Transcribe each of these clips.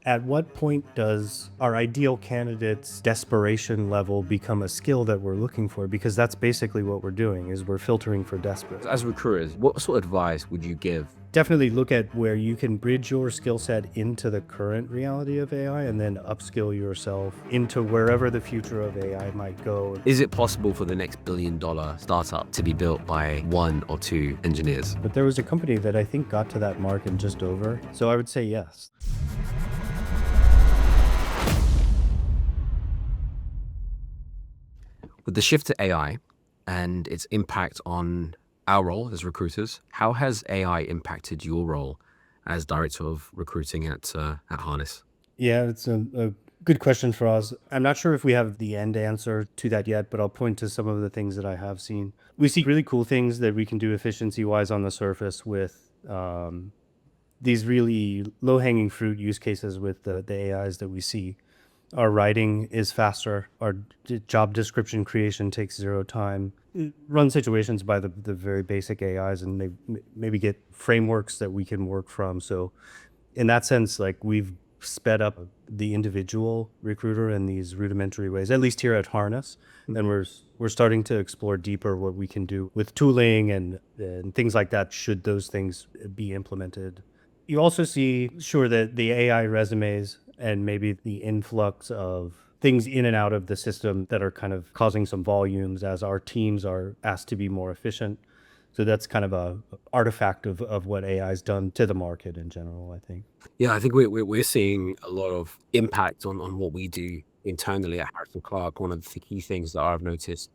At what point does our ideal candidate's desperation level become a skill that we're looking for? Because that's basically what we're doing is we're filtering for desperate. As recruiters, what sort of advice would you give? Definitely look at where you can bridge your skill set into the current reality of AI and then upskill yourself into wherever the future of AI might go. Is it possible for the next billion-dollar startup to be built by one or two engineers? But there was a company that I think got to that mark in just over. So I would say yes. With the shift to AI and its impact on our role as recruiters, how has AI impacted your role as director of recruiting at Harness? Yeah, it's a good question for us. I'm not sure if we have the end answer to that yet, but I'll point to some of the things that I have seen. We see really cool things that we can do efficiency wise on the surface with these really low hanging fruit use cases with the AIs that we see. Our writing is faster. Our job description creation takes zero time. Run situations by the very basic AIs and maybe get frameworks that we can work from. So in that sense, like we've sped up the individual recruiter in these rudimentary ways, at least here at Harness. And we're starting to explore deeper what we can do with tooling and things like that, should those things be implemented. You also see, sure, that the AI resumes and maybe the influx of things in and out of the system that are kind of causing some volumes as our teams are asked to be more efficient. So that's kind of a artifact of what AI's done to the market in general, I think. Yeah, I think we're seeing a lot of impact on what we do internally at Harrison Clark. One of the key things that I've noticed,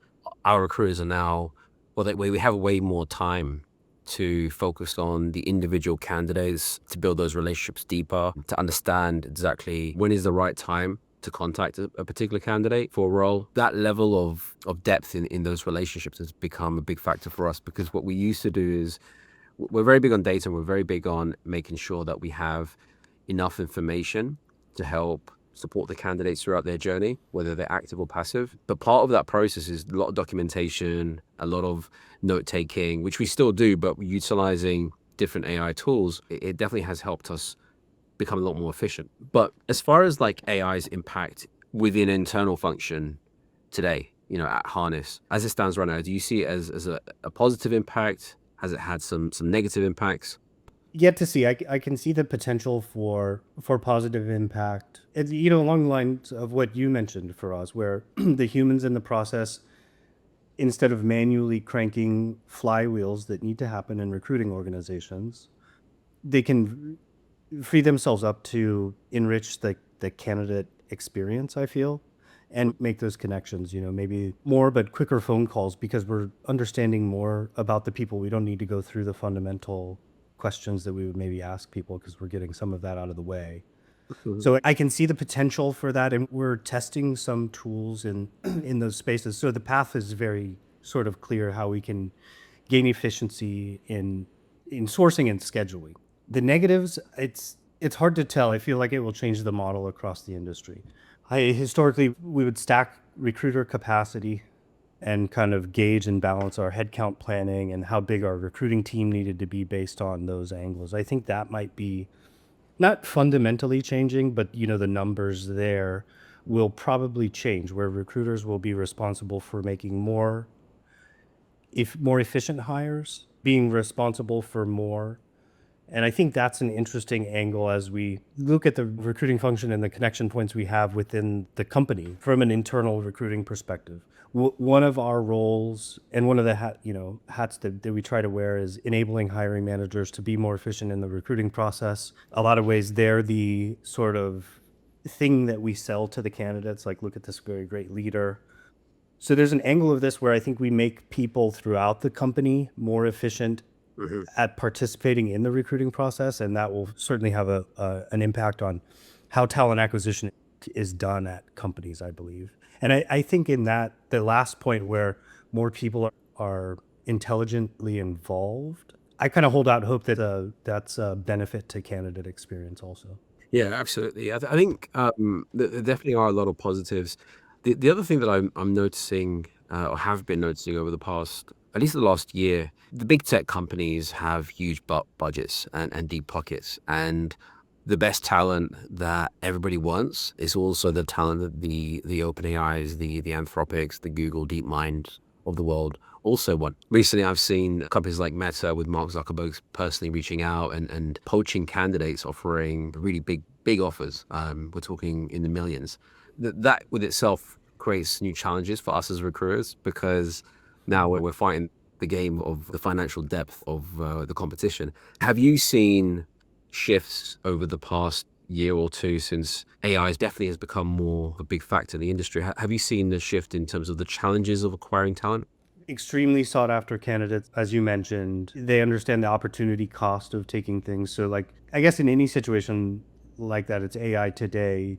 our recruiters are now, well, we have way more time to focus on the individual candidates, to build those relationships deeper, to understand exactly when is the right time to contact a particular candidate for a role. That level of depth in those relationships has become a big factor for us, because what we used to do is we're very big on data, and we're very big on making sure that we have enough information to help support the candidates throughout their journey, whether they're active or passive. But part of that process is a lot of documentation, a lot of note taking, which we still do, but utilizing different AI tools, it definitely has helped us become a lot more efficient. But as far as like AI's impact within internal function today, at Harness, as it stands right now, do you see it as a positive impact? Has it had some negative impacts? Yet to see. I can see the potential for positive impact. Along the lines of what you mentioned for us, where the humans in the process, instead of manually cranking flywheels that need to happen in recruiting organizations, they can free themselves up to enrich the candidate experience, I feel, and make those connections, maybe more but quicker phone calls because we're understanding more about the people. We don't need to go through the fundamental questions that we would maybe ask people because we're getting some of that out of the way. Mhm. So I can see the potential for that, and we're testing some tools in in those spaces. So the path is very sort of clear how we can gain efficiency in sourcing and scheduling. The negatives, it's hard to tell. I feel like it will change the model across the industry. Historically, we would stack recruiter capacity and kind of gauge and balance our headcount planning and how big our recruiting team needed to be based on those angles. I think that might be not fundamentally changing, but the numbers there will probably change, where recruiters will be responsible for making more, if more efficient hires, being responsible for more. And I think that's an interesting angle as we look at the recruiting function and the connection points we have within the company from an internal recruiting perspective. One of our roles and one of the hats that we try to wear is enabling hiring managers to be more efficient in the recruiting process. A lot of ways, they're the sort of thing that we sell to the candidates, like, look at this very great leader. So there's an angle of this where I think we make people throughout the company more efficient Mhm. at participating in the recruiting process, and that will certainly have an impact on how talent acquisition is done at companies, I believe. And I think in that, the last point where more people are intelligently involved, I kind of hold out hope that that's a benefit to candidate experience also. Yeah, absolutely. I think there definitely are a lot of positives. The other thing that I'm noticing, or have been noticing over the past, at least the last year, the big tech companies have huge budgets and deep pockets, and the best talent that everybody wants is also the talent that the OpenAIs, the Anthropics, the Google DeepMind of the world also want. Recently, I've seen companies like Meta with Mark Zuckerberg personally reaching out and poaching candidates, offering really big offers. We're talking in the millions. That with itself creates new challenges for us as recruiters, because now we're fighting the game of the financial depth of the competition. Have you seen shifts over the past year or two, since AI definitely has become more of a big factor in the industry? Have you seen the shift in terms of the challenges of acquiring talent? Extremely sought after candidates, as you mentioned. They understand the opportunity cost of taking things. So, like, I guess in any situation like that, it's AI today.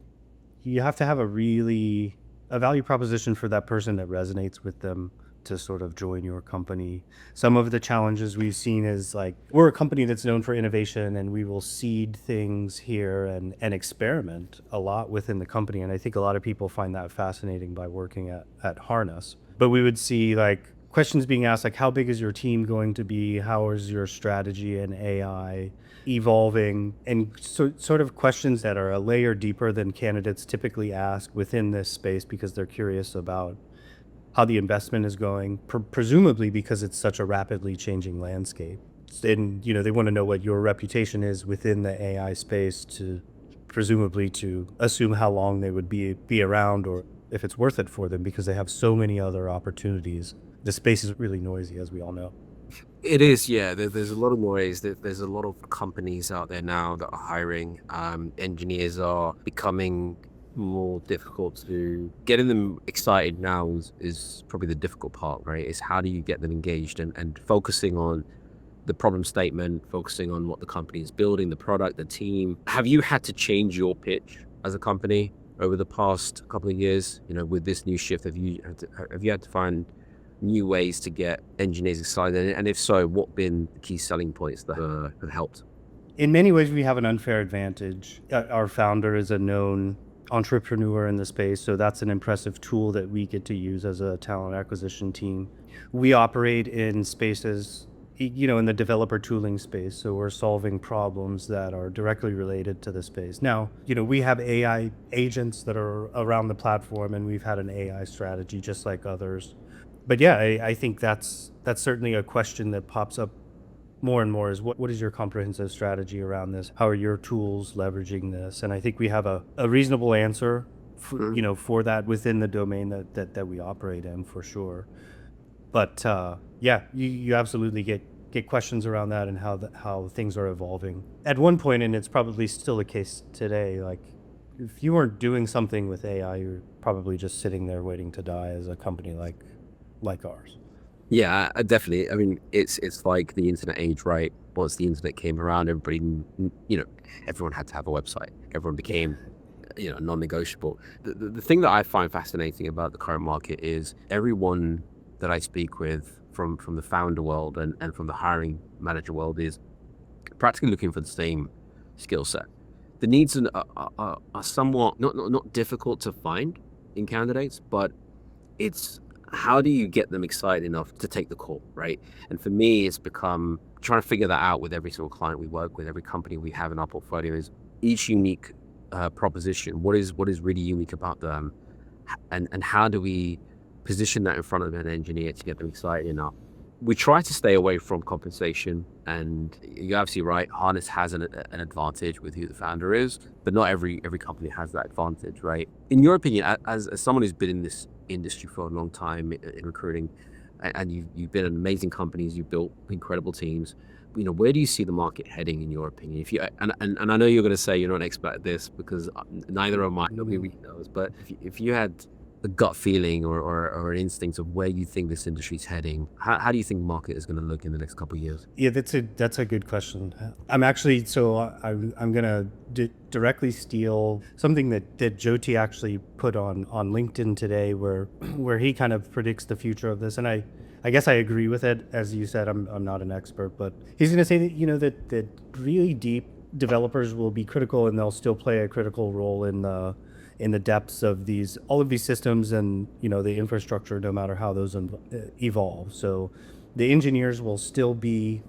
You have to have a value proposition for that person that resonates with them to sort of join your company. Some of the challenges we've seen is like, we're a company that's known for innovation, and we will seed things here and experiment a lot within the company. And I think a lot of people find that fascinating by working at Harness. But we would see like questions being asked like, how big is your team going to be? How is your strategy in AI evolving? And sort of questions that are a layer deeper than candidates typically ask within this space, because they're curious about how the investment is going, presumably because it's such a rapidly changing landscape. And, they want to know what your reputation is within the AI space, to presumably to assume how long they would be around, or if it's worth it for them, because they have so many other opportunities. The space is really noisy, as we all know. It is, yeah. There's a lot of noise. There's a lot of companies out there now that are hiring. Engineers are becoming more difficult to getting them excited now is probably the difficult part, right? Is how do you get them engaged and focusing on the problem statement, focusing on what the company is building, the product, the team. Have you had to change your pitch as a company over the past couple of years? With this new shift, have you had to find new ways to get engineers excited? And if so, what been the key selling points that have helped? In many ways, we have an unfair advantage. Our founder is a known entrepreneur in the space, so that's an impressive tool that we get to use as a talent acquisition team. We operate in spaces, in the developer tooling space, so we're solving problems that are directly related to the space. Now, we have AI agents that are around the platform, and we've had an AI strategy just like others. But yeah, I think that's certainly a question that pops up more and more, is what is your comprehensive strategy around this? How are your tools leveraging this? And I think we have a reasonable answer for that within the domain that we operate in, for sure. But yeah, you absolutely get questions around that, and how things are evolving. At one point, and it's probably still the case today, like, if you weren't doing something with AI, you're probably just sitting there waiting to die as a company like ours. Yeah, definitely. I mean, it's like the internet age, right? Once the internet came around, everyone had to have a website. Everyone became, non-negotiable. The thing that I find fascinating about the current market is everyone that I speak with from the founder world and from the hiring manager world is practically looking for the same skill set. The needs are somewhat not difficult to find in candidates, but it's how do you get them excited enough to take the call, right? And for me, it's become trying to figure that out with every single client we work with, every company we have in our portfolio, is each unique proposition. What is really unique about them, and how do we position that in front of an engineer to get them excited enough? We try to stay away from compensation, and you're absolutely right. Harness has an advantage with who the founder is, but not every company has that advantage, right? In your opinion, as someone who's been in this industry for a long time in recruiting, and you've been in amazing companies, you've built incredible teams. Where do you see the market heading in your opinion? If you and I know you're going to say you're not an expert at this, because neither am I. Nobody really knows. But if you had a gut feeling or an instinct of where you think this industry is heading, how do you think the market is going to look in the next couple of years? Yeah, that's a good question. I'm actually I'm gonna directly steal something that Jyoti actually put on LinkedIn today, where he kind of predicts the future of this, and I guess I agree with it. As you said, I'm not an expert, but he's gonna say that that really deep developers will be critical, and they'll still play a critical role in the depths of all of these systems, and the infrastructure, no matter how those evolve. So the engineers will still be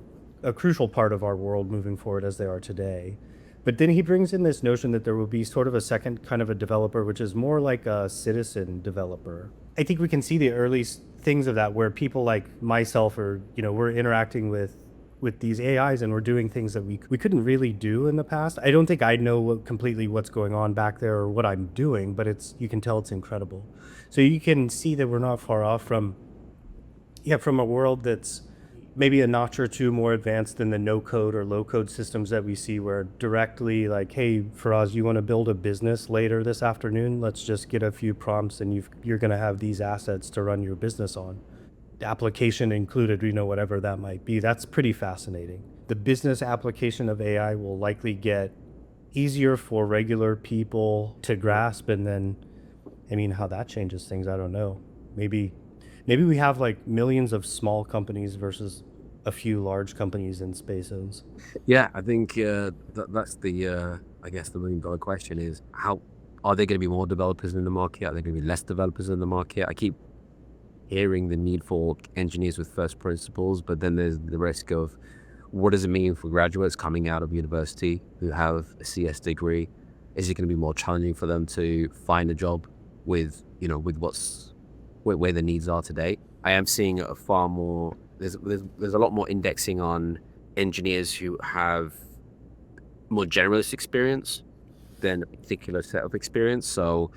a crucial part of our world moving forward, as they are today. But then he brings in this notion that there will be sort of a second kind of a developer, which is more like a citizen developer. I think we can see the early things of that where people like myself or, we're interacting with these AIs and we're doing things that we couldn't really do in the past. I don't think I know completely what's going on back there or what I'm doing, but you can tell it's incredible. So you can see that we're not far off from a world that's maybe a notch or two more advanced than the no code or low code systems that we see, where directly like, hey, Firas, you want to build a business later this afternoon? Let's just get a few prompts and you're going to have these assets to run your business on. Application included, whatever that might be. That's pretty fascinating. The business application of AI will likely get easier for regular people to grasp. And then, how that changes things, I don't know. Maybe we have like millions of small companies versus a few large companies in spaces. Yeah, I think that's the I guess the $1 million question is, how are there going to be more developers in the market? Are there going to be less developers in the market? I keep hearing the need for engineers with first principles, but then there's the risk of what does it mean for graduates coming out of university who have a CS degree? Is it going to be more challenging for them to find a job with where the needs are today? I am seeing a far more, there's a lot more indexing on engineers who have more generalist experience than a particular set of experience. So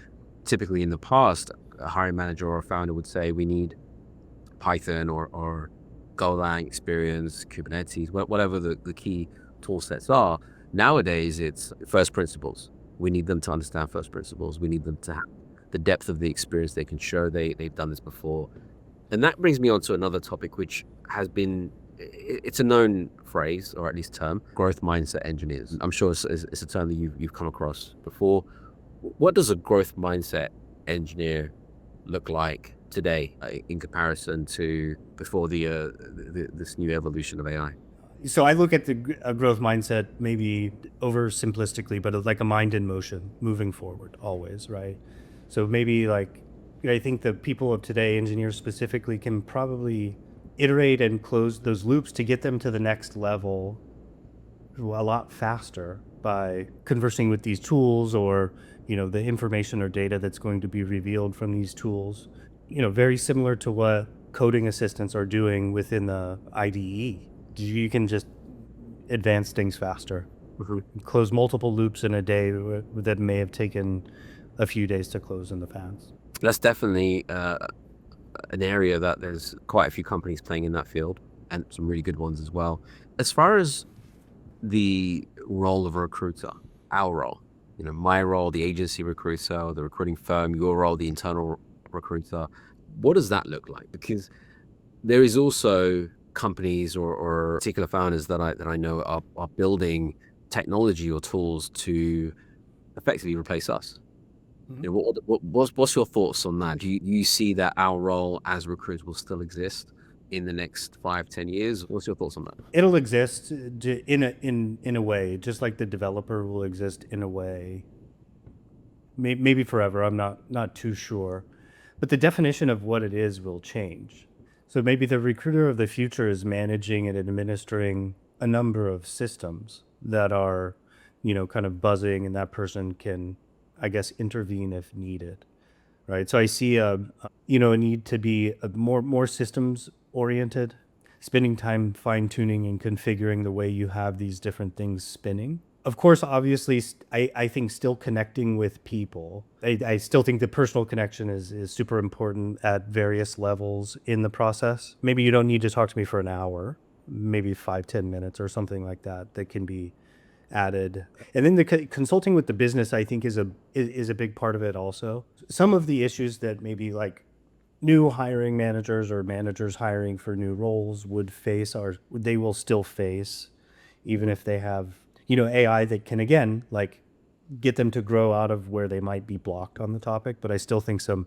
typically in the past, a hiring manager or a founder would say, we need Python or Golang experience, Kubernetes, whatever the key tool sets are. Nowadays, it's first principles. We need them to understand first principles. We need them to have the depth of the experience. They can show they've done this before. And that brings me on to another topic, which has been, it's a known phrase, or at least term, growth mindset engineers. I'm sure it's a term that you've come across before. What does a growth mindset engineer look like today in comparison to before this new evolution of AI? So I look at a growth mindset maybe oversimplistically, but it's like a mind in motion, moving forward always, right? So maybe like, I think the people of today, engineers specifically, can probably iterate and close those loops to get them to the next level a lot faster by conversing with these tools, or the information or data that's going to be revealed from these tools. Very similar to what coding assistants are doing within the IDE. You can just advance things faster. Mm-hmm. Close multiple loops in a day that may have taken a few days to close in the past. That's definitely an area that there's quite a few companies playing in that field, and some really good ones as well. As far as the role of a recruiter, our role, my role, the agency recruiter, the recruiting firm, your role, the internal recruiter, what does that look like? Because there is also companies or particular founders that I know are building technology or tools to effectively replace us. What's your thoughts on that? Do you see that our role as recruiters will still exist in the next 5-10 years? What's your thoughts on that? It'll exist in a way, just like the developer will exist in a way. Maybe forever. I'm not too sure, but the definition of what it is will change. So maybe the recruiter of the future is managing and administering a number of systems that are, kind of buzzing, and that person can, I guess, intervene if needed, right? So I see a need to be more systems oriented, spending time fine tuning and configuring the way you have these different things spinning. Of course, obviously, I think still connecting with people. I still think the personal connection is super important at various levels in the process. Maybe you don't need to talk to me for an hour, maybe 5-10 minutes or something like that can be added. And then the consulting with the business, I think, is a big part of it also. Some of the issues that maybe like new hiring managers or managers hiring for new roles would face they will still face, even if they have AI that can, again, like, get them to grow out of where they might be blocked on the topic. But I still think some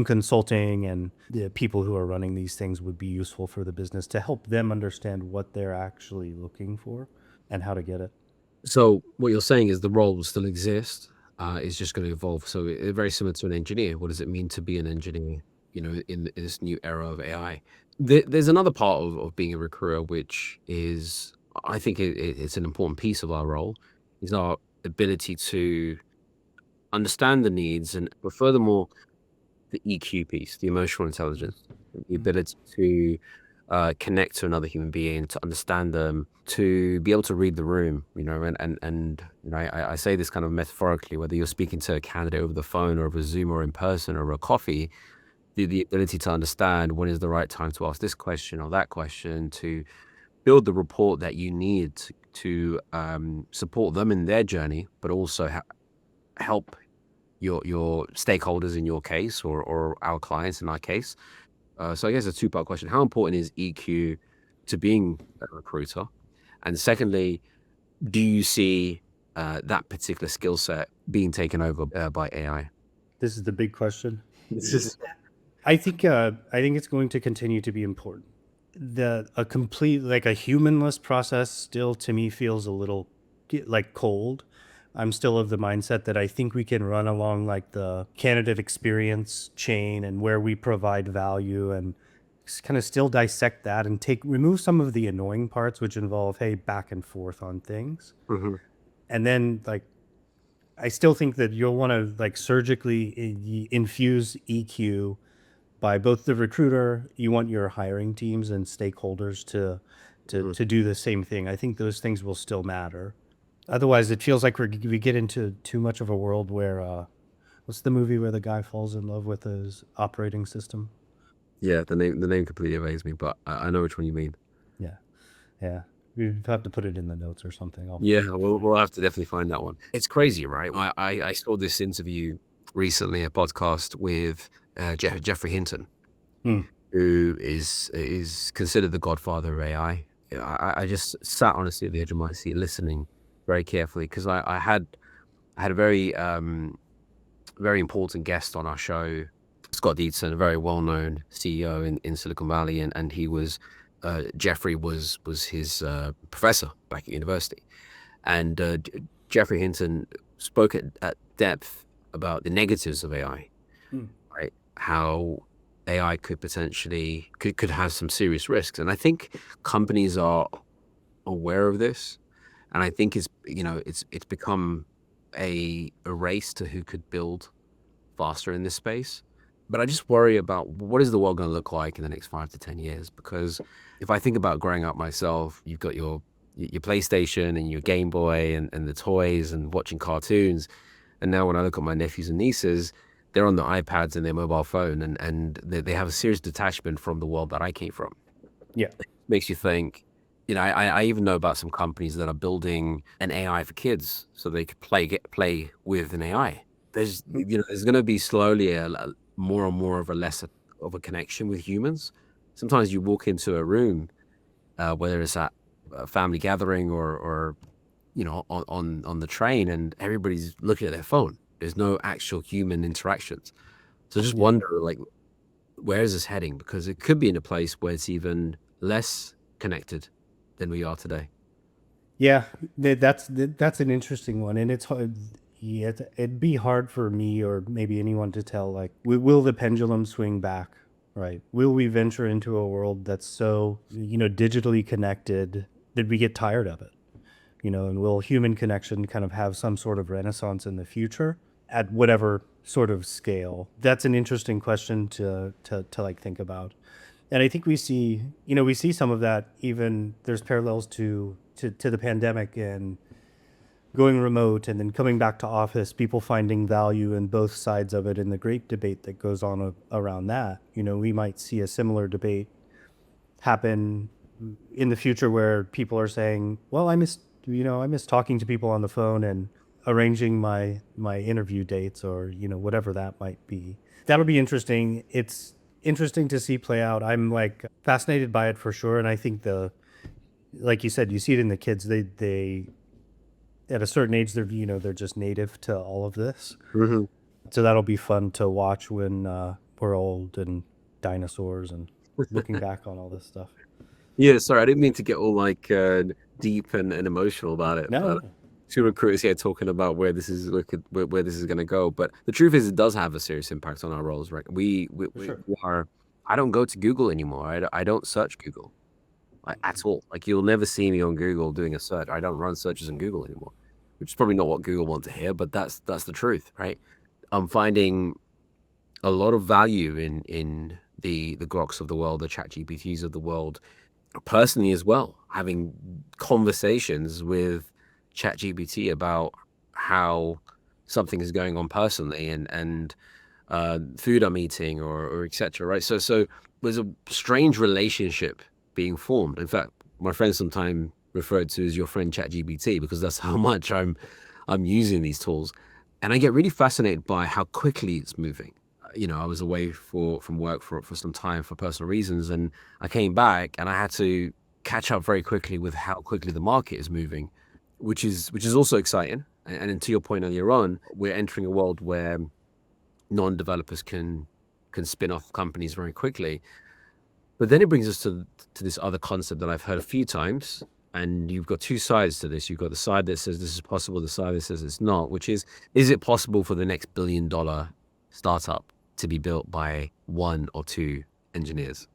consulting and the people who are running these things would be useful for the business to help them understand what they're actually looking for and how to get it. So what you're saying is the role will still exist. It's just going to evolve. So very similar to an engineer. What does it mean to be an engineer, in this new era of AI? There's another part of being a recruiter, which is, I think it's an important piece of our role, is our ability to understand the needs, but furthermore, the EQ piece, the emotional intelligence, the ability to connect to another human being, to understand them, to be able to read the room, and I say this kind of metaphorically, whether you're speaking to a candidate over the phone or over Zoom or in person or over a coffee, the ability to understand when is the right time to ask this question or that question, to build the rapport that you need to support them in their journey, but also help your stakeholders in your case, or our clients in our case. So I guess a two-part question: how important is EQ to being a recruiter? And secondly, do you see that particular skill set being taken over by AI? This is the big question. This is I think it's going to continue to be important. A complete, like a humanless process still to me feels a little like cold. I'm still of the mindset that I think we can run along like the candidate experience chain and where we provide value and kind of still dissect that and remove some of the annoying parts which involve, hey, back and forth on things. Mhm. And then like I still think that you'll want to like surgically infuse EQ by both the recruiter. You want your hiring teams and stakeholders Mhm. to do the same thing. I think those things will still matter. Otherwise, it feels like we get into too much of a world where what's the movie where the guy falls in love with his operating system? Yeah, the name completely evades me, but I know which one you mean. Yeah, yeah. We have to put it in the notes or something. Yeah, we'll have to definitely find that one. It's crazy, right? I saw this interview recently, a podcast with Jeffrey Hinton, Hmm. who is considered the godfather of AI. I just sat honestly at the edge of my seat listening very carefully, because I had a very important guest on our show, Scott Dietzen, a very well-known CEO in Silicon Valley, and he was Jeffrey was his professor back at university. And Jeffrey Hinton spoke at depth about the negatives of AI, Hmm. right? How AI could have some serious risks. And I think companies are aware of this. And I think it's become a race to who could build faster in this space. But I just worry about what is the world going to look like in the next 5 to 10 years? Because if I think about growing up myself, you've got your PlayStation and your Game Boy and the toys and watching cartoons. And now when I look at my nephews and nieces, they're on the iPads and their mobile phone, and they have a serious detachment from the world that I came from. Yeah. Makes you think. I even know about some companies that are building an AI for kids so they could play with an AI. There's going to be slowly more and more of a less of a connection with humans. Sometimes you walk into a room, whether it's at a family gathering or on the train, and everybody's looking at their phone. There's no actual human interactions. So I just Yeah. wonder, like, where is this heading? Because it could be in a place where it's even less connected than we are today. Yeah, that's an interesting one, and it's hard. Yeah, it'd be hard for me or maybe anyone to tell. Like, will the pendulum swing back? Right? Will we venture into a world that's so digitally connected that we get tired of it? And will human connection kind of have some sort of renaissance in the future at whatever sort of scale? That's an interesting question to like think about. And I think we see some of that. Even there's parallels to the pandemic and going remote and then coming back to office, people finding value in both sides of it, and the great debate that goes on around that. We might see a similar debate happen in the future where people are saying, well, I miss talking to people on the phone and arranging my interview dates, or whatever that might be. That'll be interesting. It's interesting to see play out. I'm like fascinated by it for sure, and I think like you said, you see it in the kids. They at a certain age, they're just native to all of this. Mhm. So that'll be fun to watch when we're old and dinosaurs and looking back on all this stuff. Yeah, sorry, I didn't mean to get all like deep and emotional about it, No, but no, two recruiters here talking about where this is where this is going to go. But the truth is, it does have a serious impact on our roles, right? for sure. We are. I don't go to Google anymore. I don't search Google, like, at all. Like, you'll never see me on Google doing a search. I don't run searches in Google anymore. which is probably not what Google want to hear, but that's the truth, right? I'm finding a lot of value in the Groks of the world, the ChatGPTs of the world, personally as well, having conversations with ChatGPT about how something is going on personally and food I'm eating or etc. Right? So there's a strange relationship being formed. In fact, my friends sometimes referred to as your friend ChatGPT because that's how much I'm using these tools, and I get really fascinated by how quickly it's moving. I was away from work for some time for personal reasons, and I came back and I had to catch up very quickly with how quickly the market is moving, which is also exciting. And to your point earlier on, we're entering a world where non-developers can spin off companies very quickly. But then it brings us to this other concept that I've heard a few times, and you've got two sides to this. You've got the side that says this is possible, the side that says it's not, which is it possible for the next billion-dollar startup to be built by one or two engineers?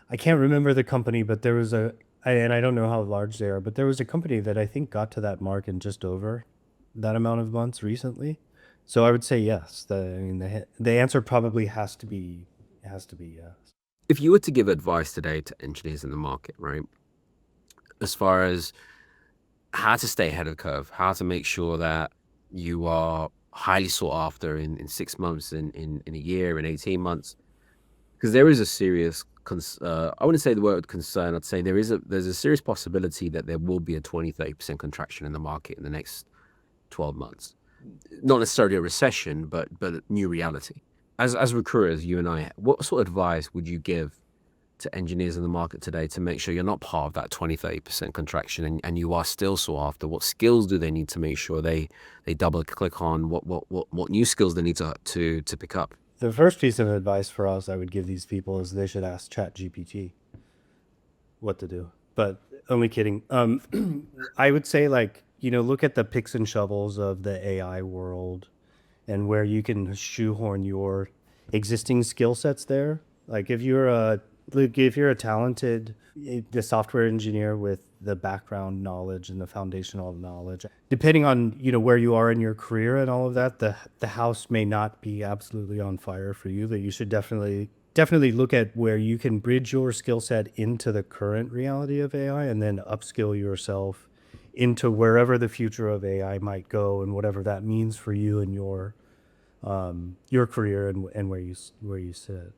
I can't remember the company, but there was and I don't know how large they are, but there was a company that I think got to that mark in just over that amount of months recently. So I would say yes. The answer probably has to be yes. If you were to give advice today to engineers in the market, right, as far as how to stay ahead of the curve, how to make sure that you are highly sought after in 6 months, in a year, in 18 months, because there is a serious, I wouldn't say the word concern, I'd say there's a serious possibility that there will be a 20-30% contraction in the market in the next 12 months. Not necessarily a recession, but a new reality. As recruiters, you and I, what sort of advice would you give to engineers in the market today to make sure you're not part of that 20-30% contraction and you are still sought after? What skills do they need to make sure they double click on? What new skills they need to pick up? The first piece of advice for us I would give these people is they should ask ChatGPT what to do. But only kidding. I would say look at the picks and shovels of the AI world and where you can shoehorn your existing skill sets there. Like if you're a talented the software engineer with the background knowledge and the foundational knowledge, depending on where you are in your career and all of that, the house may not be absolutely on fire for you, but you should definitely look at where you can bridge your skill set into the current reality of AI and then upskill yourself into wherever the future of AI might go and whatever that means for you and your career and where you sit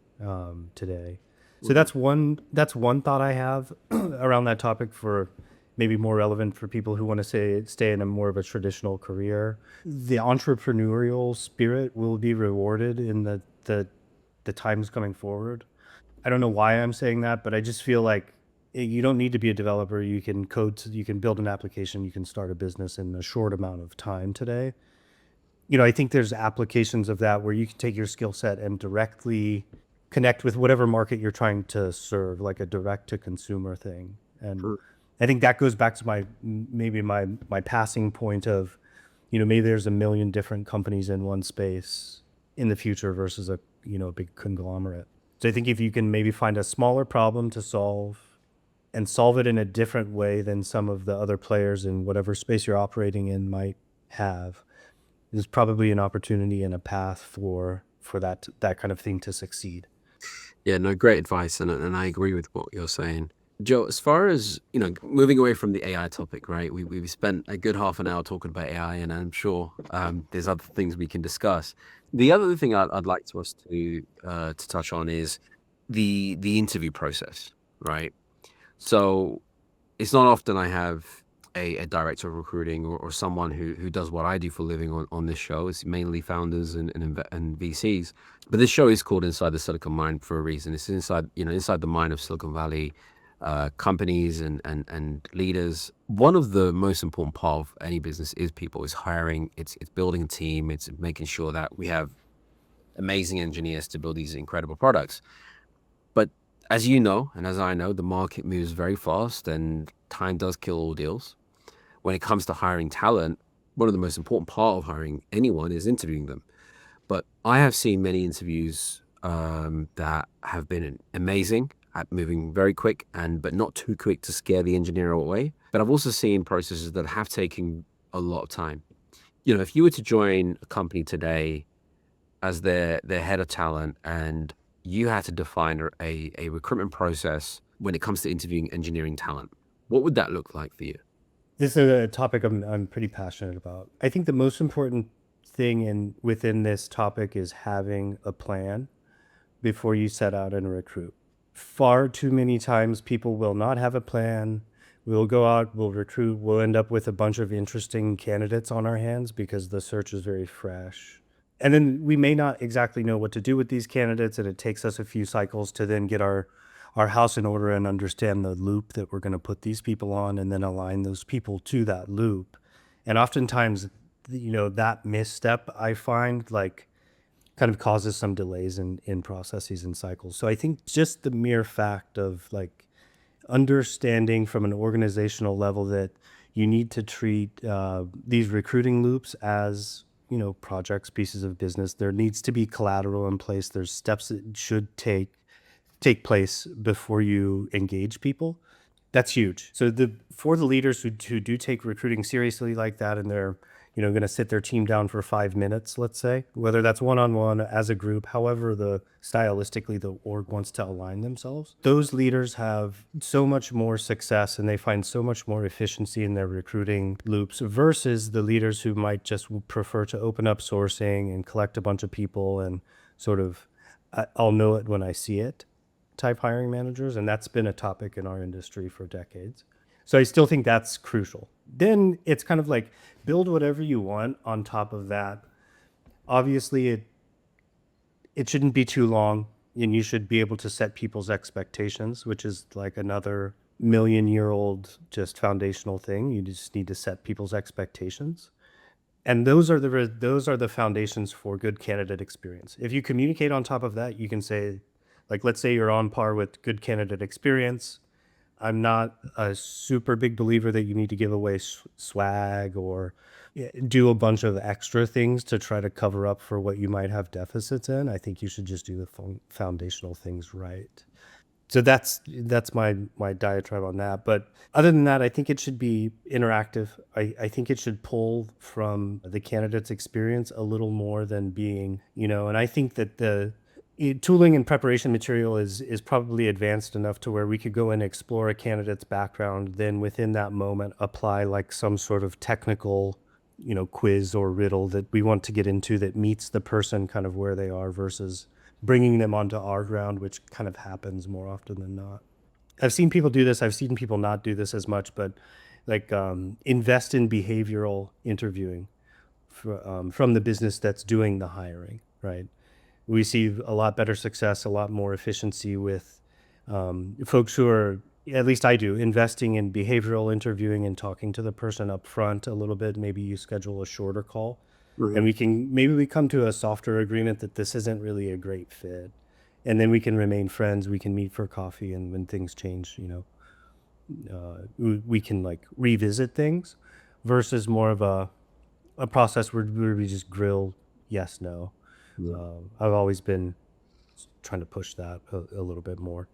today. So that's one thought I have around that topic for maybe more relevant for people who want to stay in a more of a traditional career. The entrepreneurial spirit will be rewarded in the times coming forward. I don't know why I'm saying that, but I just feel like you don't need to be a developer. You can you can build an application, you can start a business in a short amount of time today. I think there's applications of that where you can take your skill set and directly connect with whatever market you're trying to serve, like a direct to consumer thing. And I think that goes back to my passing point of, maybe there's a million different companies in one space in the future versus a big conglomerate. So I think if you can maybe find a smaller problem to solve and solve it in a different way than some of the other players in whatever space you're operating in might have, there's probably an opportunity and a path for that kind of thing to succeed. Yeah, no, great advice, and I agree with what you're saying. Joe, as far as, moving away from the AI topic, right? We've spent a good half an hour talking about AI, and I'm sure there's other things we can discuss. The other thing I'd like to us to touch on is the interview process, right? So it's not often I have a director of recruiting or someone who does what I do for a living on this show. It's mainly founders and VCs. But this show is called Inside the Silicon Mind for a reason. It's inside the mind of Silicon Valley companies and leaders. One of the most important part of any business is people, is hiring. It's building a team. It's making sure that we have amazing engineers to build these incredible products. But as you know, and as I know, the market moves very fast and time does kill all deals. When it comes to hiring talent, one of the most important part of hiring anyone is interviewing them. But I have seen many interviews that have been amazing at moving very quick but not too quick to scare the engineer away. But I've also seen processes that have taken a lot of time. if you were to join a company today as their head of talent, and you had to define a recruitment process when it comes to interviewing engineering talent, what would that look like for you? This is a topic I'm pretty passionate about. I think the most important thing within this topic is having a plan before you set out and recruit. Far too many times people will not have a plan. We'll go out, we'll recruit, we'll end up with a bunch of interesting candidates on our hands because the search is very fresh. And then we may not exactly know what to do with these candidates, and it takes us a few cycles to then get our house in order and understand the loop that we're going to put these people on and then align those people to that loop. And oftentimes, that misstep I find like kind of causes some delays in processes and cycles. So I think just the mere fact of like understanding from an organizational level that you need to treat these recruiting loops as projects, pieces of business. There needs to be collateral in place. There's steps that should take place before you engage people. That's huge. So for the leaders who do take recruiting seriously like that, and they're going to sit their team down for 5 minutes, let's say, whether that's one-on-one, as a group, however stylistically the org wants to align themselves, those leaders have so much more success and they find so much more efficiency in their recruiting loops versus the leaders who might just prefer to open up sourcing and collect a bunch of people and sort of I'll know it when I see it type hiring managers. And that's been a topic in our industry for decades. So I still think that's crucial. Then it's kind of like build whatever you want on top of that. Obviously, it shouldn't be too long, and you should be able to set people's expectations, which is like another million-year-old just foundational thing. You just need to set people's expectations. And those are the foundations for good candidate experience. If you communicate on top of that, you can say, like, let's say you're on par with good candidate experience. I'm not a super big believer that you need to give away swag or do a bunch of extra things to try to cover up for what you might have deficits in. I think you should just do the foundational things right. So that's my diatribe on that. But other than that, I think it should be interactive. I think it should pull from the candidate's experience a little more than being, and I think that the tooling and preparation material is probably advanced enough to where we could go and explore a candidate's background, then within that moment apply like some sort of technical quiz or riddle that we want to get into that meets the person kind of where they are versus bringing them onto our ground, which kind of happens more often than not. I've seen people do this. I've seen people not do this as much, but like invest in behavioral interviewing from the business that's doing the hiring, right? We see a lot better success, a lot more efficiency with folks who are, at least I do, investing in behavioral interviewing and talking to the person up front a little bit. Maybe you schedule a shorter call and maybe we come to a softer agreement that this isn't really a great fit. And then we can remain friends. We can meet for coffee. And when things change, we can like revisit things versus more of a process where we just grill yes, no. I've always been trying to push that a little bit more.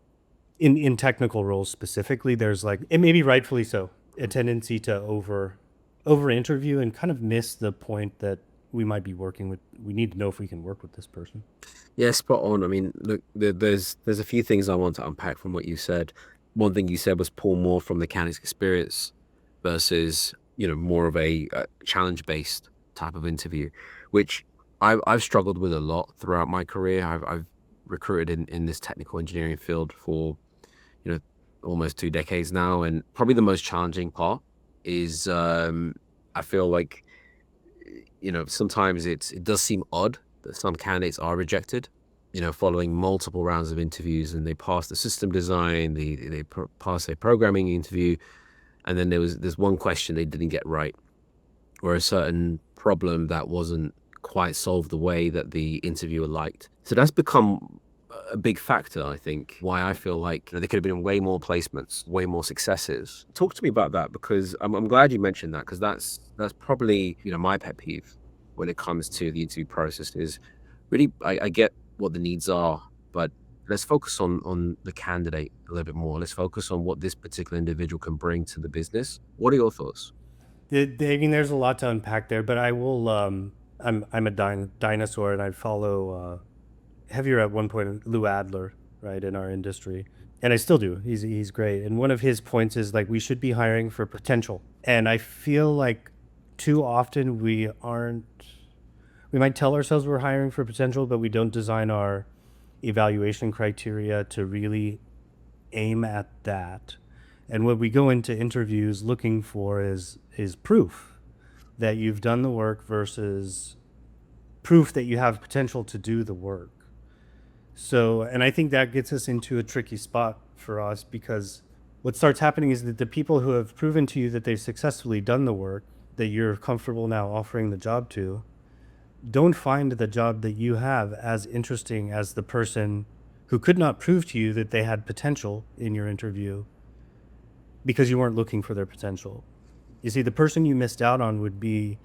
In technical roles specifically, there's like, and maybe rightfully so, a tendency to over interview and kind of miss the point that we might be working with. We need to know if we can work with this person. Yeah, spot on. I mean, look, there's a few things I want to unpack from what you said. One thing you said was pull more from the candidate's experience versus, more of a challenge-based type of interview, which I've struggled with a lot throughout my career. I've recruited in this technical engineering field for, almost 2 decades now. And probably the most challenging part is I feel like, sometimes it does seem odd that some candidates are rejected, following multiple rounds of interviews, and they pass the system design, they pass a programming interview, and then there's one question they didn't get right, or a certain problem that wasn't quite solved the way that the interviewer liked. So that's become a big factor, I think, why I feel like there could have been way more placements, way more successes. Talk to me about that, because I'm glad you mentioned that, because that's probably my pet peeve when it comes to the interview process. Is really I get what the needs are, but let's focus on the candidate a little bit more. Let's focus on what this particular individual can bring to the business. What are your thoughts? I mean, there's a lot to unpack there, but I will. I'm a dinosaur, and I follow heavier at one point Lou Adler, right, in our industry, and I still do. He's great, and one of his points is like we should be hiring for potential, and I feel like too often we aren't. We might tell ourselves we're hiring for potential, but we don't design our evaluation criteria to really aim at that. And what we go into interviews looking for is proof that you've done the work versus proof that you have potential to do the work. So, and I think that gets us into a tricky spot for us because what starts happening is that the people who have proven to you that they've successfully done the work that you're comfortable now offering the job to don't find the job that you have as interesting as the person who could not prove to you that they had potential in your interview because you weren't looking for their potential. You see, the person you missed out on would be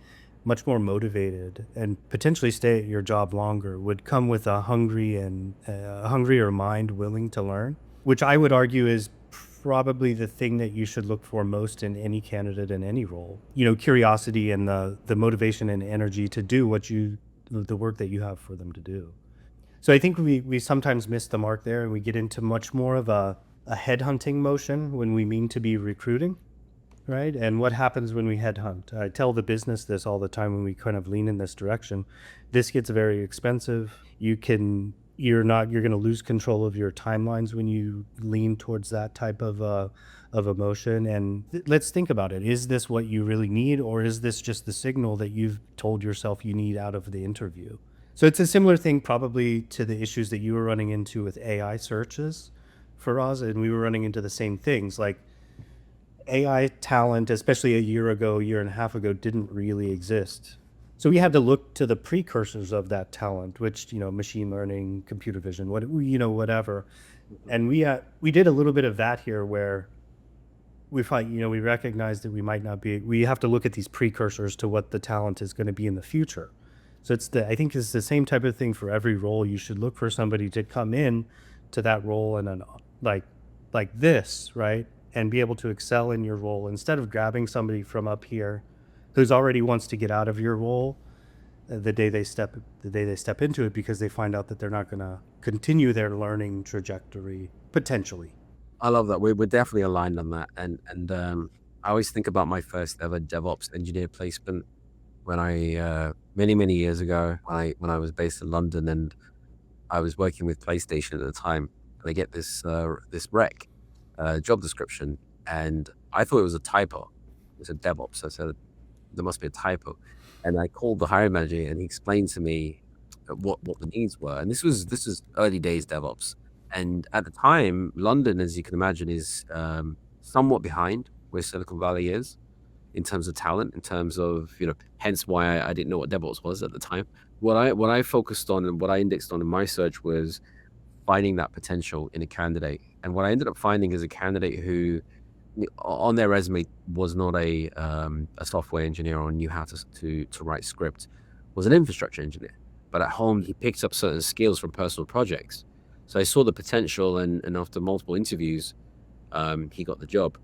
much more motivated and potentially stay at your job longer, would come with a hungrier mind willing to learn, which I would argue is probably the thing that you should look for most in any candidate in any role. You know, curiosity and the motivation and energy to do the work that you have for them to do. So I think we sometimes miss the mark there, and we get into much more of a headhunting motion when we mean to be recruiting, right? And what happens when we headhunt? I tell the business this all the time when we kind of lean in this direction. This gets very expensive. You're going to lose control of your timelines when you lean towards that type of emotion. And let's think about it. Is this what you really need, or is this just the signal that you've told yourself you need out of the interview? So it's a similar thing probably to the issues that you were running into with AI searches for us, and we were running into the same things. Like AI talent, especially a year ago, year and a half ago, didn't really exist. So we had to look to the precursors of that talent, which, machine learning, computer vision, whatever. And we did a little bit of that here where we find, we recognize that we have to look at these precursors to what the talent is going to be in the future. So I think it's the same type of thing for every role. You should look for somebody to come in to that role and then like this, right? And be able to excel in your role instead of grabbing somebody from up here who's already wants to get out of your role the day they step into it because they find out that they're not going to continue their learning trajectory potentially. I love that. We're definitely aligned on that. And I always think about my first ever DevOps engineer placement when I many years ago when I was based in London, and I was working with PlayStation at the time, and I get this rec job description, and I thought it was a typo. It said DevOps. I said there must be a typo, and I called the hiring manager, and he explained to me what the needs were. And this is early days DevOps, and at the time, London, as you can imagine, is somewhat behind where Silicon Valley is in terms of talent, in terms of, hence why I didn't know what DevOps was at the time. What I focused on and what I indexed on in my search was finding that potential in a candidate. And what I ended up finding is a candidate who on their resume was not a software engineer or knew how to write script, was an infrastructure engineer. But at home, he picked up certain skills from personal projects. So I saw the potential, and after multiple interviews, he got the job.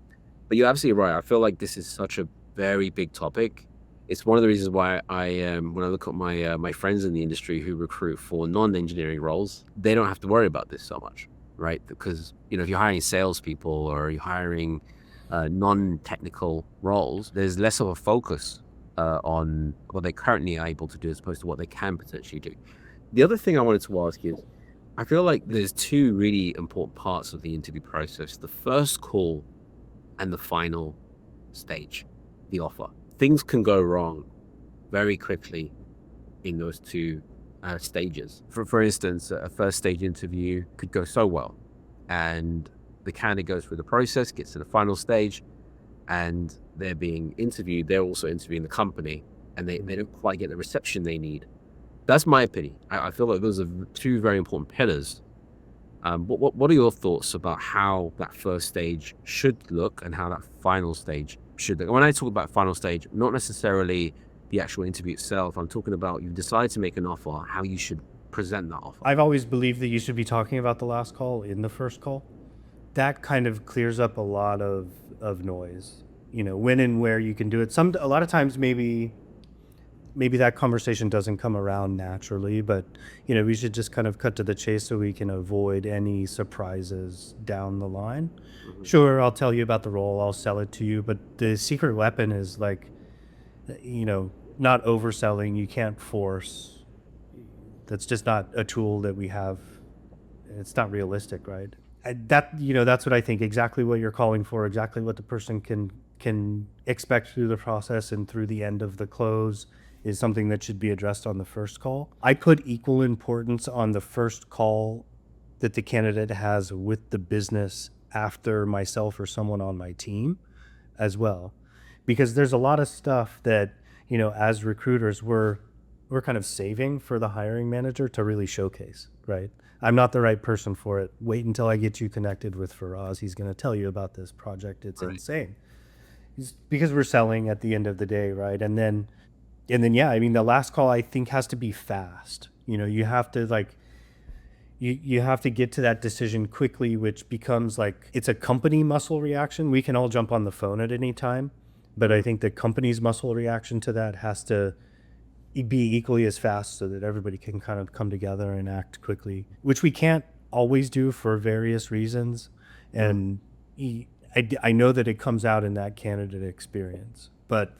But you're absolutely right. I feel like this is such a very big topic. It's one of the reasons why when I look at my friends in the industry who recruit for non-engineering roles, they don't have to worry about this so much, right? Because if you're hiring salespeople or you're hiring non-technical roles, there's less of a focus on what they currently are able to do as opposed to what they can potentially do. The other thing I wanted to ask is, I feel like there's two really important parts of the interview process: the first call and the final stage, the offer. Things can go wrong very quickly in those two stages. For instance, a first stage interview could go so well, and the candidate goes through the process, gets to the final stage, and they're being interviewed. They're also interviewing the company, and they don't quite get the reception they need. That's my opinion. I feel like those are two very important pillars. What are your thoughts about how that first stage should look and how that final stage should look? And when I talk about final stage, not necessarily the actual interview itself. I'm talking about you've decided to make an offer, how you should present that offer. I've always believed that you should be talking about the last call in the first call. That kind of clears up a lot of noise. when and where you can do it. A lot of times maybe that conversation doesn't come around naturally, but we should just kind of cut to the chase so we can avoid any surprises down the line. Mhm. Sure, I'll tell you about the role, I'll sell it to you, but the secret weapon is like, not overselling. You can't force. That's just not a tool that we have. It's not realistic, right? That's what I think. Exactly what you're calling for. Exactly what the person can expect through the process and through the end of the close is something that should be addressed on the first call. I put equal importance on the first call that the candidate has with the business after myself or someone on my team as well, because there's a lot of stuff that as recruiters we're kind of saving for the hiring manager to really showcase, right? I'm not the right person for it. Wait until I get you connected with Firas. He's going to tell you about this project. It's Right. insane. Because we're selling at the end of the day, right? And then yeah, I mean the last call I think has to be fast. You have to like you have to get to that decision quickly, which becomes like it's a company muscle reaction. We can all jump on the phone at any time, but I think the company's muscle reaction to that has to be equally as fast so that everybody can kind of come together and act quickly, which we can't always do for various reasons. Mm. And I know that it comes out in that candidate experience, but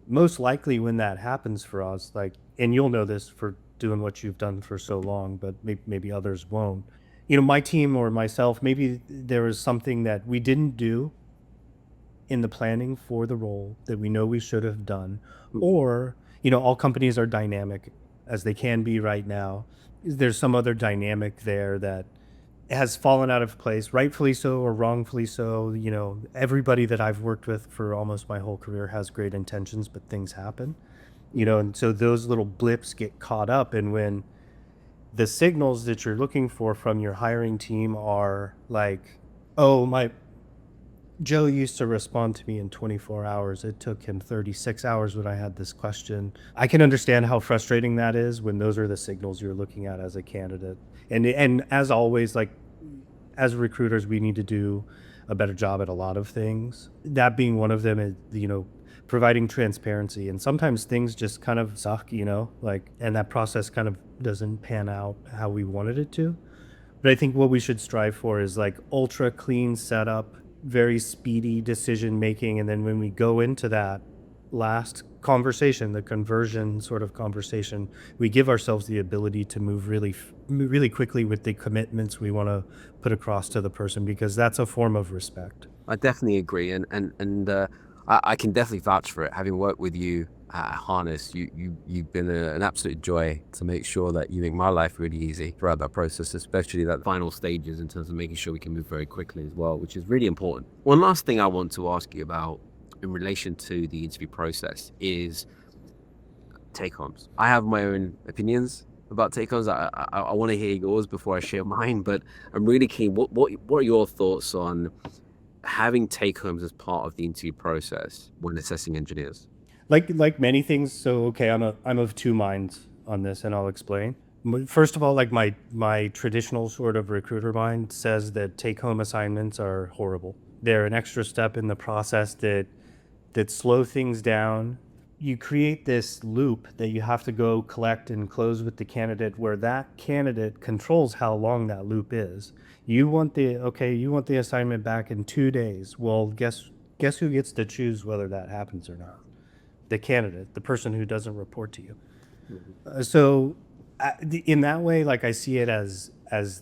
most likely when that happens for us, like, and you'll know this for doing what you've done for so long, but maybe others won't. My team or myself, maybe there was something that we didn't do in the planning for the role that we know we should have done, Mm. or all companies are dynamic as they can be right now. There's some other dynamic there that has fallen out of place, rightfully so or wrongfully so. Everybody that I've worked with for almost my whole career has great intentions, but things happen. And so those little blips get caught up, and when the signals that you're looking for from your hiring team are like, oh, my Joe used to respond to me in 24 hours. It took him 36 hours when I had this question. I can understand how frustrating that is when those are the signals you're looking at as a candidate. And as always, like as recruiters, we need to do a better job at a lot of things. That being one of them is, providing transparency. And sometimes things just kind of suck, like, and that process kind of doesn't pan out how we wanted it to. But I think what we should strive for is like ultra clean setup, very speedy decision making. And then when we go into that last conversation, the conversion sort of conversation, we give ourselves the ability to move really quickly with the commitments we want to put across to the person, because that's a form of respect. I definitely agree, and I can definitely vouch for it. Having worked with you at Harness, you've been an absolute joy to make sure that you make my life really easy throughout that process, especially that final stages in terms of making sure we can move very quickly as well, which is really important. One last thing I want to ask you about in relation to the interview process is take homes. I have my own opinions about take homes. I want to hear yours before I share mine, but I'm really keen. What are your thoughts on having take homes as part of the interview process when assessing engineers? Like many things. So okay, I'm of two minds on this, and I'll explain. First of all, like my traditional sort of recruiter mind says that take home assignments are horrible. They're an extra step in the process that slow things down. You create this loop that you have to go collect and close with the candidate, where that candidate controls how long that loop is. You want the assignment back in 2 days. Well, guess who gets to choose whether that happens or not? The candidate, the person who doesn't report to you. Mhm. So in that way, like I see it as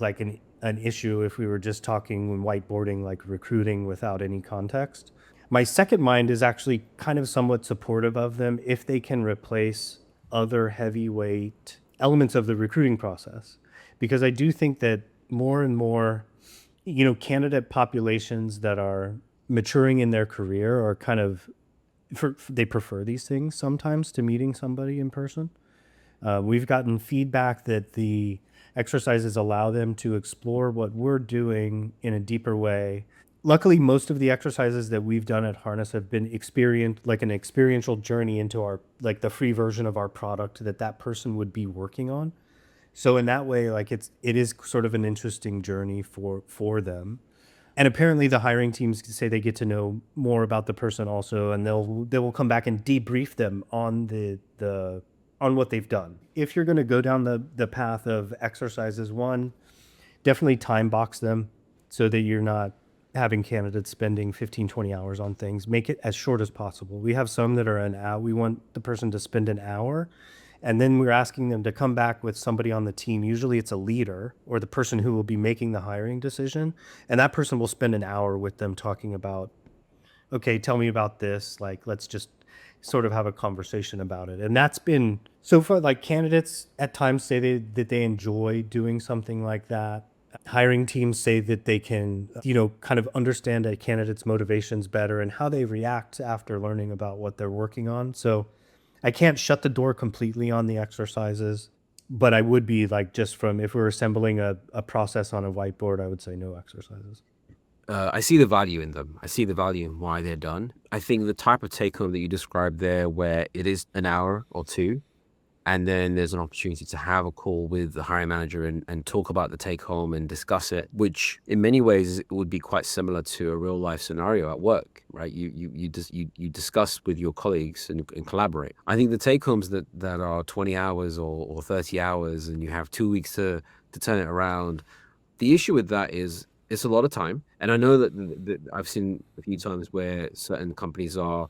like an issue if we were just talking whiteboarding, like recruiting without any context. My second mind is actually kind of somewhat supportive of them if they can replace other heavyweight elements of the recruiting process, because I do think that more and more, candidate populations that are maturing in their career are kind of they prefer these things sometimes to meeting somebody in person. We've gotten feedback that the exercises allow them to explore what we're doing in a deeper way. Luckily, most of the exercises that we've done at Harness have been like an experiential journey into our, like the free version of our product that person would be working on. So in that way, like it is sort of an interesting journey for them. And apparently the hiring teams say they get to know more about the person also, and they will come back and debrief them on the on what they've done. If you're going to go down the path of exercises, one, definitely time box them so that you're not having candidates spending 15, 20 hours on things. Make it as short as possible. We have some that are an hour. We want the person to spend an hour, and then we're asking them to come back with somebody on the team. Usually it's a leader or the person who will be making the hiring decision. And that person will spend an hour with them talking about, okay, tell me about this. Like, let's just sort of have a conversation about it. And that's been so far, like candidates at times say that they enjoy doing something like that. Hiring teams say that they can, kind of understand a candidate's motivations better and how they react after learning about what they're working on. So I can't shut the door completely on the exercises, but I would be like, just from if we're assembling a process on a whiteboard, I would say no exercises. I see the value in them. I see the value in why they're done. I think the type of take home that you described there, where it is an hour or two, and then there's an opportunity to have a call with the hiring manager and talk about the take home and discuss it, which in many ways it would be quite similar to a real life scenario at work, right? You discuss with your colleagues and collaborate. I think the take homes that are 20 hours or 30 hours and you have 2 weeks to turn it around, the issue with that is it's a lot of time. And I know that I've seen a few times where certain companies are,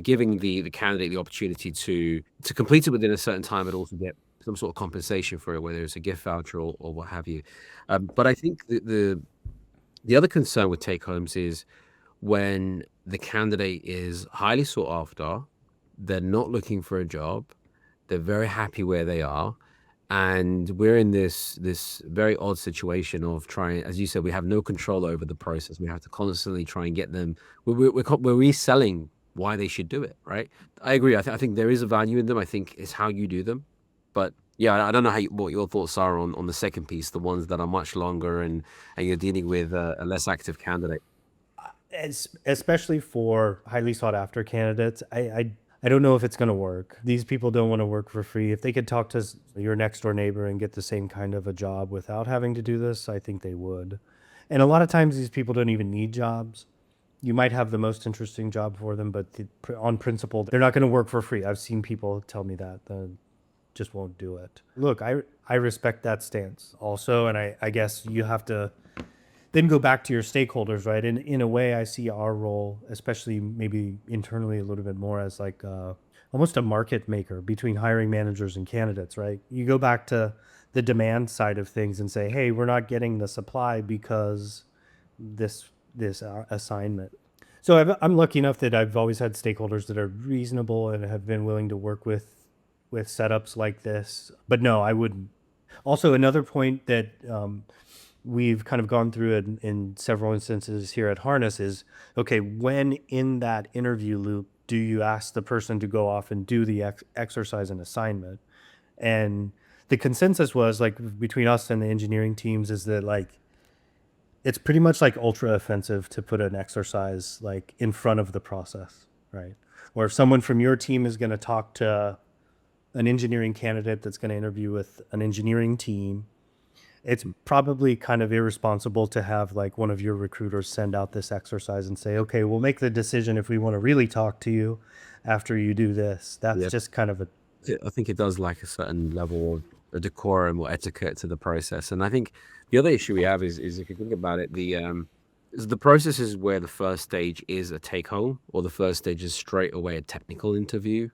giving the candidate the opportunity to complete it within a certain time, but also get some sort of compensation for it, whether it's a gift voucher or what have you. But I think the other concern with take homes is when the candidate is highly sought after, they're not looking for a job, they're very happy where they are, and we're in this very odd situation of trying, as you said, we have no control over the process. We have to constantly try and get them. We're reselling why they should do it, right? I agree. I think there is a value in them. I think it's how you do them. But yeah, I don't know what your thoughts are on the second piece, the ones that are much longer and you're dealing with a less active candidate. Especially for highly sought after candidates, I don't know if it's going to work. These people don't want to work for free. If they could talk to your next door neighbor and get the same kind of a job without having to do this, I think they would. And a lot of times these people don't even need jobs. You might have the most interesting job for them, but on principle, they're not going to work for free. I've seen people tell me that. Just won't do it. Look, I respect that stance also, and I guess you have to then go back to your stakeholders, right? And in a way, I see our role, especially maybe internally, a little bit more as like almost a market maker between hiring managers and candidates, right? You go back to the demand side of things and say, hey, we're not getting the supply because this assignment. So I'm lucky enough that I've always had stakeholders that are reasonable and have been willing to work with setups like this. But no, I wouldn't. Also, another point that we've kind of gone through it in several instances here at Harness is, okay, when in that interview loop do you ask the person to go off and do the exercise and assignment? And the consensus was like between us and the engineering teams is that like it's pretty much like ultra offensive to put an exercise like in front of the process, right? Or if someone from your team is going to talk to an engineering candidate that's going to interview with an engineering team, it's probably kind of irresponsible to have like one of your recruiters send out this exercise and say, okay, we'll make the decision if we want to really talk to you after you do this. That's Yeah. just kind of a I think it does lack a certain level of a decorum or etiquette to the process. And I think the other issue we have is if you think about it, the process is where the first stage is a take home, or the first stage is straight away a technical interview,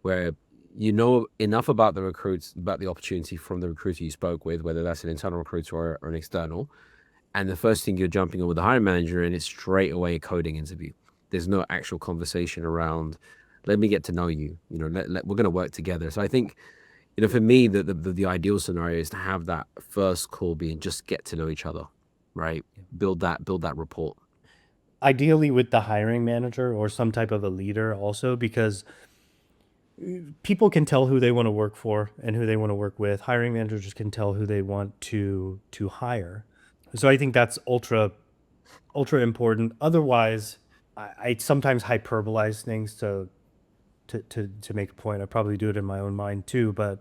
where you know enough about the recruits, about the opportunity from the recruiter you spoke with, whether that's an internal recruiter or an external. And the first thing you're jumping on with the hiring manager, and it's straight away a coding interview. There's no actual conversation around, let me get to know you. We're going to work together. So I think, for me, the ideal scenario is to have that first call being just get to know each other, right? Build that rapport. ideally with the hiring manager or some type of a leader also, because people can tell who they want to work for and who they want to work with. Hiring managers can tell who they want to hire. So I think that's ultra important. Otherwise, I sometimes hyperbolize things to make a point. I probably do it in my own mind too. But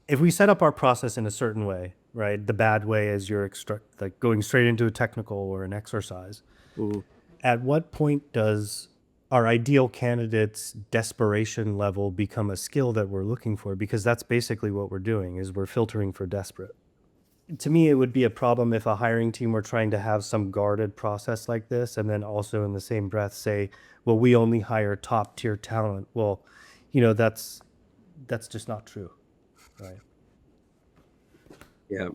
if we set up our process in a certain way, right? The bad way is you're like going straight into a technical or an exercise. Mhm. At what point does our ideal candidate's desperation level become a skill that we're looking for? Because that's basically what we're doing, is we're filtering for desperate. To me, it would be a problem if a hiring team were trying to have some guarded process like this and then also in the same breath say, well, we only hire top tier talent. Well, that's just not true, right? Yeah.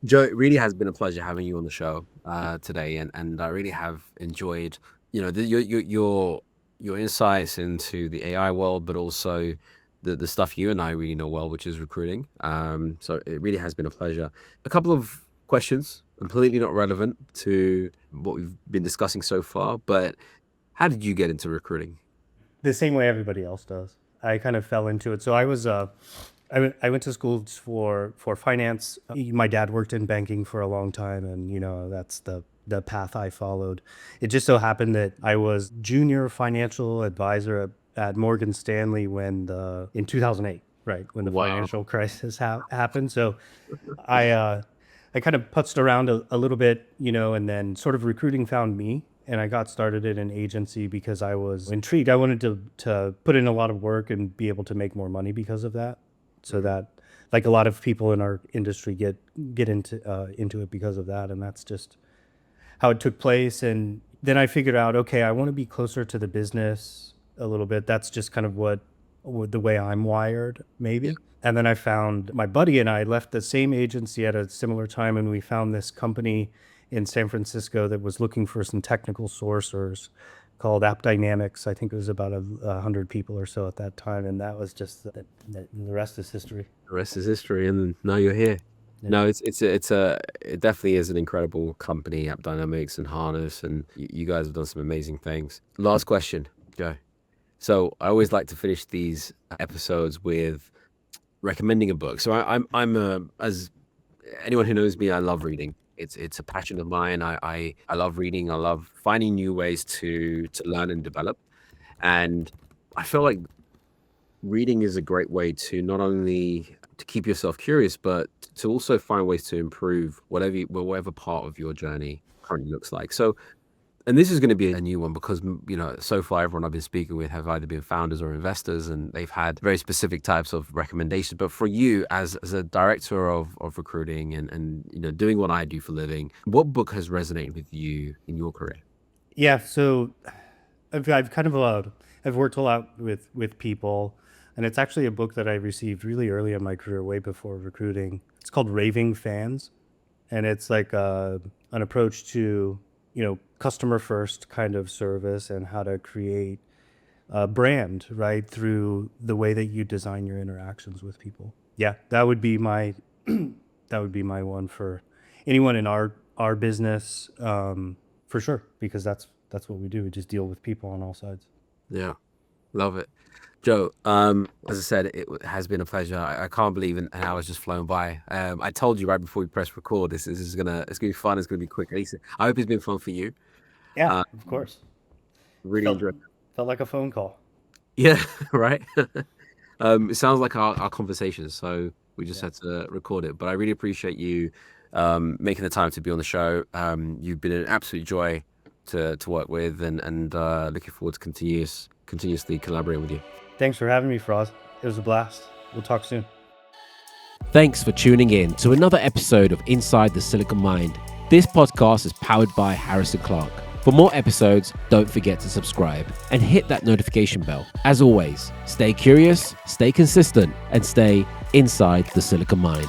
Joe, it really has been a pleasure having you on the show today, and I really have enjoyed, your insights into the AI world, but also the stuff you and I really know well, which is recruiting. So it really has been a pleasure. A couple of questions, completely not relevant to what we've been discussing so far, but how did you get into recruiting? The same way everybody else does. I kind of fell into it. So I went to school for finance. My dad worked in banking for a long time, and that's the path I followed. It just so happened that I was junior financial advisor at Morgan Stanley in 2008, right when the Wow. financial crisis happened. So I I kind of putzed around a little bit, and then sort of recruiting found me. And I got started at an agency because I was intrigued. I wanted to put in a lot of work and be able to make more money because of that. So Mhm. that, like a lot of people in our industry, get into it because of that, and that's just how it took place. And then I figured out, okay, I want to be closer to the business a little bit. That's just kind of the way I'm wired, Yeah. maybe. And then I found my buddy and I left the same agency at a similar time, and we found this company in San Francisco that was looking for some technical sourcers called App Dynamics. I think it was about 100 people or so at that time, and that was just the rest is history. The rest is history, and now you're here. Yeah. No, it definitely is an incredible company, App Dynamics and Harness, and you guys have done some amazing things. Last question, Joe. So I always like to finish these episodes with recommending a book. So as anyone who knows me, I love reading. It's a passion of mine. I love reading. I love finding new ways to learn and develop. And I feel like reading is a great way to not only to keep yourself curious, but to also find ways to improve whatever part of your journey currently looks like. So, and this is going to be a new one because so far everyone I've been speaking with have either been founders or investors, and they've had very specific types of recommendations. But for you, as a director of recruiting and doing what I do for a living, what book has resonated with you in your career? Yeah, so I've kind of I've worked a lot with people, and it's actually a book that I received really early in my career, way before recruiting. It's called Raving Fans, and it's like an approach to customer first kind of service and how to create a brand right through the way that you design your interactions with people. Yeah, that would be my that would be my one for anyone in our business, for sure, because that's what we do. We just deal with people on all sides. Yeah, love it. Joe, as I said, has been a pleasure. I can't believe an hour's just flown by. I told you right before we press record, this is it's gonna be fun. It's gonna be quick. At least I hope it's been fun for you. Yeah, Uh, of course. really Felt enjoyed. felt like a phone call. Yeah, right. It sounds like our conversations, so we just Yeah. had to record it. But I really appreciate you making the time to be on the show. You've been an absolute joy to work with, and looking forward to continuously collaborating with you. Thanks for having me, Froz. It was a blast. We'll talk soon. Thanks for tuning in to another episode of Inside the Silicon Mind. This podcast is powered by Harrison Clark. For more episodes, don't forget to subscribe and hit that notification bell. As always, stay curious, stay consistent, and stay inside the Silicon Mind.